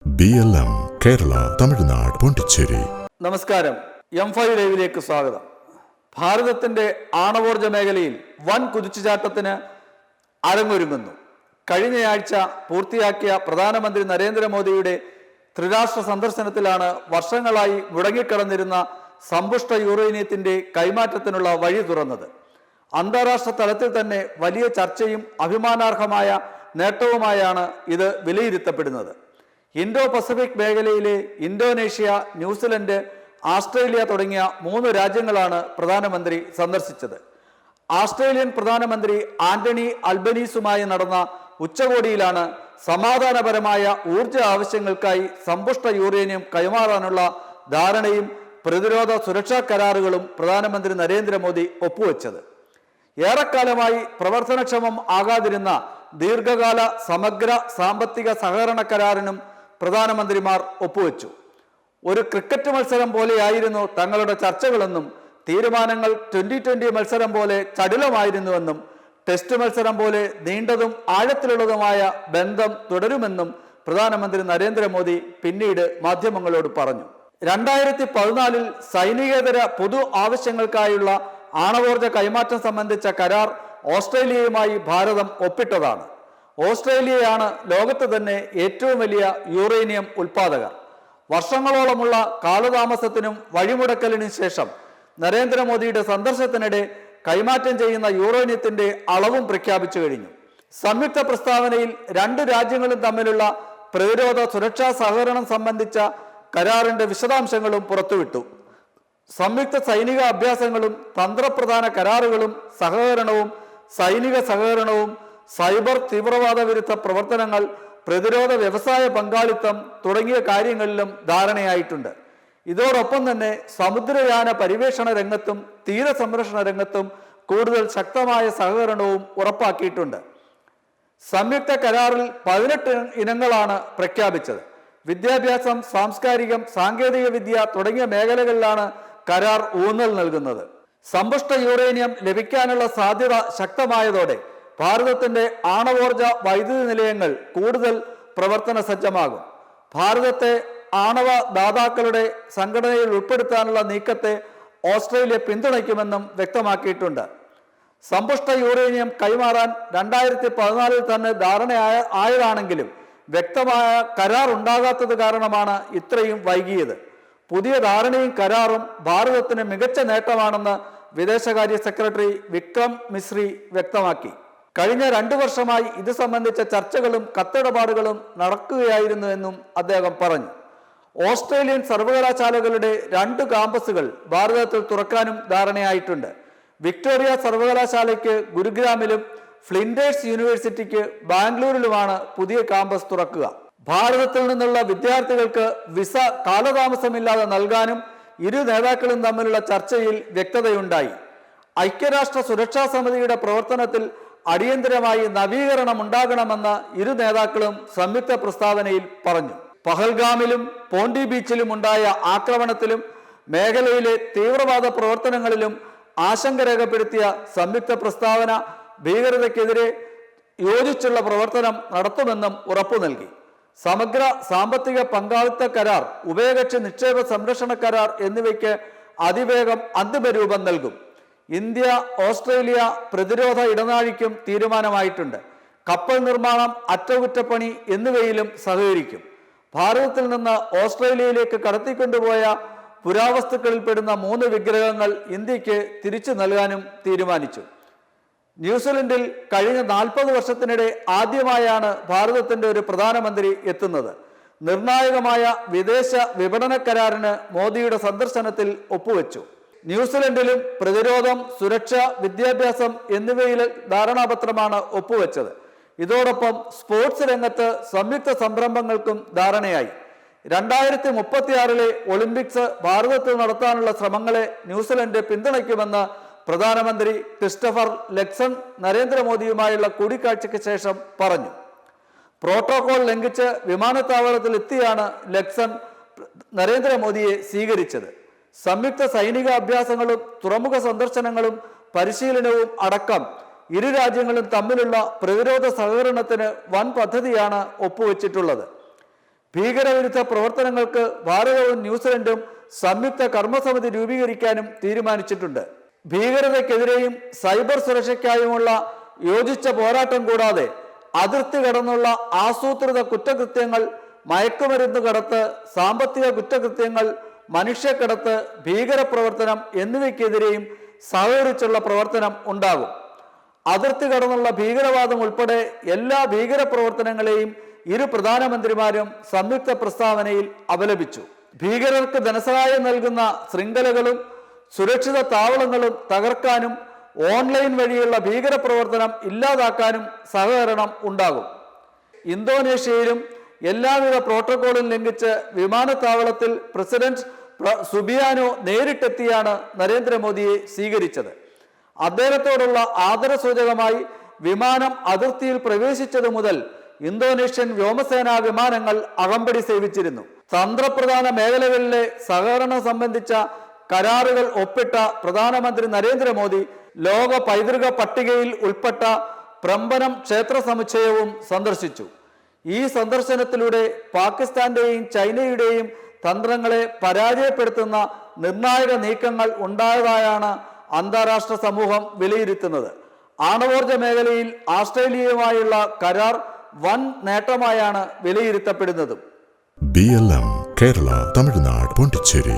BLM Kerala Tamil Nadu Pondicherry. നമസ്കാരം. M5 ലൈവിലേക്ക് സ്വാഗതം. ഭാരതത്തിന്റെ ആണവോർജ മേഖലയിൽ വൻ കുതിച്ചുചാട്ടത്തിന് അരങ്ങൊരുങ്ങുന്നു. കഴിഞ്ഞയാഴ്ച പൂർത്തിയാക്കിയ പ്രധാനമന്ത്രി നരേന്ദ്രമോദിയുടെ ത്രിരാഷ്ട്ര സന്ദർശനത്തിലാണ് വർഷങ്ങളായി മുടങ്ങിക്കിടന്നിരുന്ന സമ്പുഷ്ട യുറേനിയത്തിന്റെ കൈമാറ്റത്തിനുള്ള വഴി തുറന്നത്. അന്താരാഷ്ട്ര തലത്തിൽ തന്നെ വലിയ ചർച്ചയും അഭിമാനാർഹമായ നേട്ടവുമായാണ് ഇത് വിലയിരുത്തപ്പെടുന്നത്. ഇൻഡോ പസഫിക് മേഖലയിലെ ഇന്തോനേഷ്യ, ന്യൂസിലൻഡ്, ആസ്ട്രേലിയ തുടങ്ങിയ 3 രാജ്യങ്ങളാണ് പ്രധാനമന്ത്രി സന്ദർശിച്ചത്. ആസ്ട്രേലിയൻ പ്രധാനമന്ത്രി ആന്റണി അൽബനീസുമായി നടന്ന ഉച്ചകോടിയിലാണ് സമാധാനപരമായ ഊർജ ആവശ്യങ്ങൾക്കായി സമ്പുഷ്ട യുറേനിയം കൈമാറാനുള്ള ധാരണയും പ്രതിരോധ സുരക്ഷാ കരാറുകളും പ്രധാനമന്ത്രി നരേന്ദ്രമോദി ഒപ്പുവെച്ചത്. ഏറെക്കാലമായി പ്രവർത്തനക്ഷമം ആകാതിരുന്ന ദീർഘകാല സമഗ്ര സാമ്പത്തിക സഹകരണ കരാറിനും പ്രധാനമന്ത്രിമാർ ഒപ്പുവെച്ചു. ഒരു ക്രിക്കറ്റ് മത്സരം പോലെയായിരുന്നു തങ്ങളുടെ ചർച്ചകളെന്നും തീരുമാനങ്ങൾ T20 മത്സരം പോലെ ചടുലമായിരുന്നുവെന്നും ടെസ്റ്റ് മത്സരം പോലെ നീണ്ടതും ആഴത്തിലുള്ളതുമായ ബന്ധം തുടരുമെന്നും പ്രധാനമന്ത്രി നരേന്ദ്രമോദി പിന്നീട് മാധ്യമങ്ങളോട് പറഞ്ഞു. 2014 സൈനികേതര പൊതു ആവശ്യങ്ങൾക്കായുള്ള ആണവോർജ കൈമാറ്റം സംബന്ധിച്ച കരാർ ഓസ്ട്രേലിയയുമായി ഭാരതം ഒപ്പിട്ടതാണ്. ഓസ്ട്രേലിയയാണ് ലോകത്ത് തന്നെ ഏറ്റവും വലിയ യുറേനിയം ഉൽപാദകർ. വർഷങ്ങളോളമുള്ള കാലതാമസത്തിനും വഴിമുടക്കലിനും ശേഷം നരേന്ദ്രമോദിയുടെ സന്ദർശനത്തിനിടെ കൈമാറ്റം ചെയ്യുന്ന യുറേനിയത്തിന്റെ അളവും പ്രഖ്യാപിച്ചു കഴിഞ്ഞു. സംയുക്ത പ്രസ്താവനയിൽ 2 രാജ്യങ്ങളും തമ്മിലുള്ള പ്രതിരോധ സുരക്ഷാ സഹകരണം സംബന്ധിച്ച കരാറിന്റെ വിശദാംശങ്ങളും പുറത്തുവിട്ടു. സംയുക്ത സൈനിക അഭ്യാസങ്ങളും തന്ത്രപ്രധാന കരാറുകളും സഹകരണവും സൈനിക സഹകരണവും സൈബർ തീവ്രവാദ വിരുദ്ധ പ്രവർത്തനങ്ങൾ പ്രതിരോധ വ്യവസായ പങ്കാളിത്തം തുടങ്ങിയ കാര്യങ്ങളിലും ധാരണയായിട്ടുണ്ട്. ഇതോടൊപ്പം തന്നെ സമുദ്രയാന പരിവേഷണ രംഗത്തും തീരസംരക്ഷണ രംഗത്തും കൂടുതൽ ശക്തമായ സഹകരണവും ഉറപ്പാക്കിയിട്ടുണ്ട്. സംയുക്ത കരാറിൽ 18 ഇനങ്ങളാണ് പ്രഖ്യാപിച്ചത്. വിദ്യാഭ്യാസം, സാംസ്കാരികം, സാങ്കേതിക വിദ്യ തുടങ്ങിയ മേഖലകളിലാണ് കരാർ ഊന്നൽ നൽകുന്നത്. സമ്പുഷ്ട യുറേനിയം ലഭിക്കാനുള്ള സാധ്യത ശക്തമായതോടെ ഭാരതത്തിന്റെ ആണവോർജ വൈദ്യുതി നിലയങ്ങൾ കൂടുതൽ പ്രവർത്തന സജ്ജമാകും. ഭാരതത്തെ ആണവ ദാതാക്കളുടെ സംഘടനയിൽ ഉൾപ്പെടുത്താനുള്ള നീക്കത്തെ ഓസ്ട്രേലിയ പിന്തുണയ്ക്കുമെന്നും വ്യക്തമാക്കിയിട്ടുണ്ട്. സമ്പുഷ്ട യുറേനിയം കൈമാറാൻ 2014 തന്നെ ധാരണയായതാണെങ്കിലും വ്യക്തമായ കരാർ ഉണ്ടാകാത്തത് കാരണമാണ് ഇത്രയും വൈകിയത്. പുതിയ ധാരണയും കരാറും ഭാരതത്തിന് മികച്ച നേട്ടമാണെന്ന് വിദേശകാര്യ സെക്രട്ടറി വിക്രം മിശ്രി വ്യക്തമാക്കി. കഴിഞ്ഞ 2 വർഷമായി ഇത് സംബന്ധിച്ച ചർച്ചകളും കത്തിടപാടുകളും നടക്കുകയായിരുന്നു എന്നും അദ്ദേഹം പറഞ്ഞു. ഓസ്ട്രേലിയൻ സർവകലാശാലകളുടെ 2 കാമ്പസുകൾ ഭാരതത്തിൽ തുറക്കാനും ധാരണയായിട്ടുണ്ട്. വിക്ടോറിയ സർവകലാശാലയ്ക്ക് ഗുരുഗ്രാമിലും ഫ്ലിൻഡേഴ്സ് യൂണിവേഴ്സിറ്റിക്ക് ബാംഗ്ലൂരിലുമാണ് പുതിയ കാമ്പസ് തുറക്കുക. ഭാരതത്തിൽ നിന്നുള്ള വിദ്യാർത്ഥികൾക്ക് വിസ കാലതാമസമില്ലാതെ നൽകാനും ഇരു നേതാക്കളും തമ്മിലുള്ള ചർച്ചയിൽ വ്യക്തതയുണ്ടായി. ഐക്യരാഷ്ട്ര സുരക്ഷാ സമിതിയുടെ പ്രവർത്തനത്തിൽ അടിയന്തരമായി നവീകരണം ഉണ്ടാകണമെന്ന് ഇരു നേതാക്കളും സംയുക്ത പ്രസ്താവനയിൽ പറഞ്ഞു. പഹൽഗാമിലും പോണ്ടി ബീച്ചിലും ഉണ്ടായ ആക്രമണത്തിലും മേഖലയിലെ തീവ്രവാദ പ്രവർത്തനങ്ങളിലും ആശങ്ക രേഖപ്പെടുത്തിയ സംയുക്ത പ്രസ്താവന ഭീകരതയ്ക്കെതിരെ യോജിച്ചുള്ള പ്രവർത്തനം നടത്തുമെന്നും ഉറപ്പു നൽകി. സമഗ്ര സാമ്പത്തിക പങ്കാളിത്ത കരാർ, ഉഭയകക്ഷി നിക്ഷേപ സംരക്ഷണ കരാർ എന്നിവയ്ക്ക് അതിവേഗം അന്തിമരൂപം നൽകും. ഇന്ത്യ ഓസ്ട്രേലിയ പ്രതിരോധ ഇടനാഴിക്കും തീരുമാനമായിട്ടുണ്ട്. കപ്പൽ നിർമ്മാണം, അറ്റകുറ്റപ്പണി എന്നിവയിലും സഹകരിക്കും. ഭാരതത്തിൽ നിന്ന് ഓസ്ട്രേലിയയിലേക്ക് കടത്തിക്കൊണ്ടുപോയ പുരാവസ്തുക്കളിൽപ്പെടുന്ന 3 വിഗ്രഹങ്ങൾ ഇന്ത്യക്ക് തിരിച്ചു നൽകാനും തീരുമാനിച്ചു. ന്യൂസിലൻഡിൽ കഴിഞ്ഞ 40 വർഷത്തിനിടെ ആദ്യമായാണ് ഭാരതത്തിന്റെ ഒരു പ്രധാനമന്ത്രി എത്തുന്നത്. നിർണായകമായ വിദേശ വിപണന കരാറിന് മോദിയുടെ സന്ദർശനത്തിൽ ഒപ്പുവെച്ചു. ന്യൂസിലൻഡിലും പ്രതിരോധം, സുരക്ഷ, വിദ്യാഭ്യാസം എന്നിവയിൽ ധാരണാപത്രമാണ് ഒപ്പുവെച്ചത്. ഇതോടൊപ്പം സ്പോർട്സ് രംഗത്ത് സംയുക്ത സംരംഭങ്ങൾക്കും ധാരണയായി. 2036 ഒളിമ്പിക്സ് ഭാരതത്തിൽ നടത്താനുള്ള ശ്രമങ്ങളെ ന്യൂസിലൻഡ് പിന്തുണയ്ക്കുമെന്ന് പ്രധാനമന്ത്രി ക്രിസ്റ്റഫർ ലക്സൺ നരേന്ദ്രമോദിയുമായുള്ള കൂടിക്കാഴ്ചയ്ക്ക് ശേഷം പറഞ്ഞു. പ്രോട്ടോകോൾ ലംഘിച്ച് വിമാനത്താവളത്തിൽ എത്തിയാണ് ലക്സൺ നരേന്ദ്രമോദിയെ സ്വീകരിച്ചത്. സംയുക്ത സൈനിക അഭ്യാസങ്ങളും തുറമുഖ സന്ദർശനങ്ങളും പരിശീലനവും അടക്കം ഇരു രാജ്യങ്ങളും തമ്മിലുള്ള പ്രതിരോധ സഹകരണത്തിന് വൻ പദ്ധതിയാണ് ഒപ്പുവെച്ചിട്ടുള്ളത്. ഭീകരവിരുദ്ധ പ്രവർത്തനങ്ങൾക്ക് ഭാരതവും ന്യൂസിലൻഡും സംയുക്ത കർമ്മസമിതി രൂപീകരിക്കാനും തീരുമാനിച്ചിട്ടുണ്ട്. ഭീകരതയ്ക്കെതിരെയും സൈബർ സുരക്ഷയ്ക്കായുമുള്ള യോജിച്ച പോരാട്ടം കൂടാതെ അതിർത്തി കടന്നുള്ള ആസൂത്രിത കുറ്റകൃത്യങ്ങൾ, മയക്കുമരുന്ന് കടത്ത്, സാമ്പത്തിക കുറ്റകൃത്യങ്ങൾ, മനുഷ്യക്കടത്ത്, ഭീകരപ്രവർത്തനം എന്നിവയ്ക്കെതിരെയും സഹകരിച്ചുള്ള പ്രവർത്തനം ഉണ്ടാകും. അതിർത്തി കടന്നുള്ള ഭീകരവാദം ഉൾപ്പെടെ എല്ലാ ഭീകരപ്രവർത്തനങ്ങളെയും ഇരു പ്രധാനമന്ത്രിമാരും സംയുക്ത പ്രസ്താവനയിൽ അപലപിച്ചു. ഭീകരർക്ക് ധനസഹായം നൽകുന്ന ശൃംഖലകളും സുരക്ഷിത താവളങ്ങളും തകർക്കാനും ഓൺലൈൻ വഴിയുള്ള ഭീകരപ്രവർത്തനം ഇല്ലാതാക്കാനും സഹകരണം ഉണ്ടാകും. ഇന്തോനേഷ്യയിലും എല്ലാവിധ പ്രോട്ടോക്കോളും ലംഘിച്ച് വിമാനത്താവളത്തിൽ പ്രസിഡന്റ് സുബിയാനോ നേരിട്ടെത്തിയാണ് നരേന്ദ്രമോദിയെ സ്വീകരിച്ചത്. അദ്ദേഹത്തോടുള്ള ആദരസൂചകമായി വിമാനം അതിർത്തിയിൽ പ്രവേശിച്ചതു മുതൽ ഇന്തോനേഷ്യൻ വ്യോമസേനാ വിമാനങ്ങൾ അകമ്പടി സേവിച്ചിരുന്നു. തന്ത്രപ്രധാന മേഖലകളിലെ സഹകരണം സംബന്ധിച്ച കരാറുകൾ ഒപ്പിട്ട പ്രധാനമന്ത്രി നരേന്ദ്രമോദി ലോക പൈതൃക പട്ടികയിൽ ഉൾപ്പെട്ട പ്രമ്പനം ക്ഷേത്ര സമുച്ചയവും സന്ദർശിച്ചു. ഈ സന്ദർശനത്തിലൂടെ പാകിസ്ഥാന്റെയും ചൈനയുടെയും തന്ത്രങ്ങളെ പരാജയപ്പെടുത്തുന്ന നിർണായക നീക്കങ്ങൾ ഉണ്ടായതായാണ് അന്താരാഷ്ട്ര സമൂഹം വിലയിരുത്തുന്നത്. ആണവോർജ മേഖലയിൽ ഓസ്ട്രേലിയയുമായുള്ള കരാർ വൻ നേട്ടമായാണ് വിലയിരുത്തപ്പെടുന്നതും. BLM കേരള, തമിഴ്നാട്, പോണ്ടിച്ചേരി.